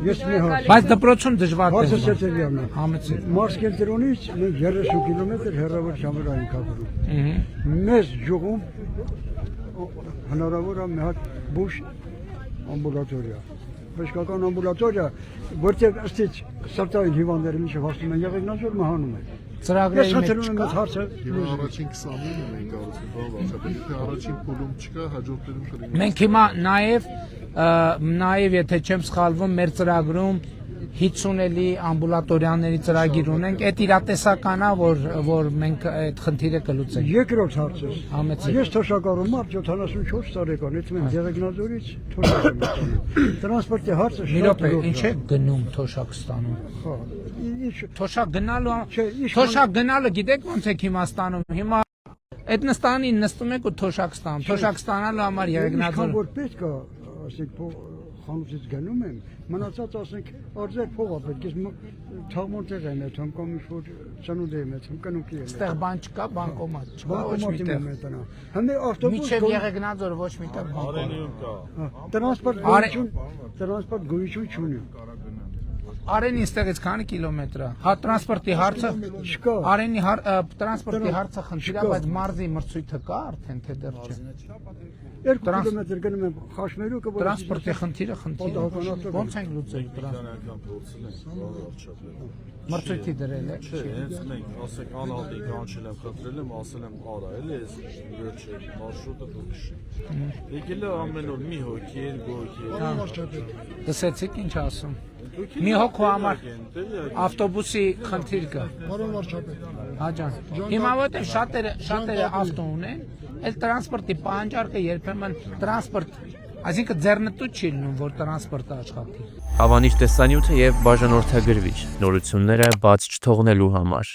Բայց դպրոցում դժվար Հարցը է։ Սերբիանն է։ Համեցեք։ Մարսկենտրոնից մենք 30 կիլոմետր հեռավոր ժամեր այն կապրում։ Մեզ ջուղում հնարավոր է մի հատ բուժ ամբուլատորիա։ Բժշկական ամբուլատորիա, որտեղ ըստից սրտային հիվանդները միշտ հասնում են եղեգնաձոր մահանում են։ Ծրագրերի Ես մեջ խնդրում եմ չկա։ այդ հարցը Հիմա առաջին 20-ին մենք կառուցել բավարարչապետ, թե առաջին փուլում չկա, հաջորդներում կլինի։ Մենք հիմա նաև եթե չեմ սխալվում, մեր ծրագրում 50 էլի ամբուլատորիաների ծրագիր ունենք, այդ իրատեսական է, որ մենք այդ խնդիրը կլուծենք։ երկրորդ հարցը։ Համեցեք։ Ես թոշակառու մարդ 74 տարեկան, այդ մենք եղեգնաձորից թոշակ եմ ստանում։ Տրանսպորտի հարցը Մի շատ րոպե, ինչ է գնում թոշակ ստանում։ Հա, ինչ Թոշակ գնալու, Չէ, ինչ թոշակ գնալը գիտեք ոնց եք հիմա ստանում։ Հիմա այդ նստանին նստում եք ու թոշակ ստանում։ Թոշակ ստանալու համար Ինչքան եղեգնաձոր։ որ պետք է, ասենք խանութից գնում եմ, մնացած ասենք արձեր փող է պետք, ես թաղմոնտեղ եմ եթում, կամ ինչ-որ ծնունդ եմ եթում, կնուկի եմ Այստեղ բան չկա, բանկոմատ չկա, ոչ բանկոմատի միտեղ։ եմ ետնա։ Հմե ավտոբուս Միջև եղեգնաձոր ոչ միտեղ բանկոմատ։ տրանսպորտ գույություն չունի։ Արենի ստեղից քանի կիլոմետր է։ Հա տրանսպորտի հարցը Չկա։ Արենի տրանսպորտի հարցը խնդիր է, բայց մարզի մրցույթը կա արդեն թե դեռ չէ։ 2 կիլոմետր գնում եմ Խաշմերուկը, որ Տրանսպորտի խնդիրը խնդիր է։ Ոնց ենք լուծել տրանսպորտ։ Անգամ փորձել ենք բավարարչապետ։ Մրցույթի դրել է։ Չէ, հենց մենք ասենք անհատի կանչել եմ, խնդրել եմ, ասել եմ արա, էլի այս վերջ է մարշրուտը դու քշի։ Եկել է ամեն օր մի հոգի, երկու հոգի։ Լսեցիք ինչ ասում։ Մի հոգու համար ավտոբուսի խնդիր կա։ Պարոն վարչապետ։ Հա ջան։ Հիմա որտեղ շատերը ավտո ունեն, այդ տրանսպորտի պահանջարկը երբեմն տրանսպորտ, այսինքն ձեռնտու չի լինում, որ տրանսպորտը աշխատի։ Հավանիչ տեսանյութը եւ բաժանորդագրվիչ նորությունները բաց չթողնելու համար։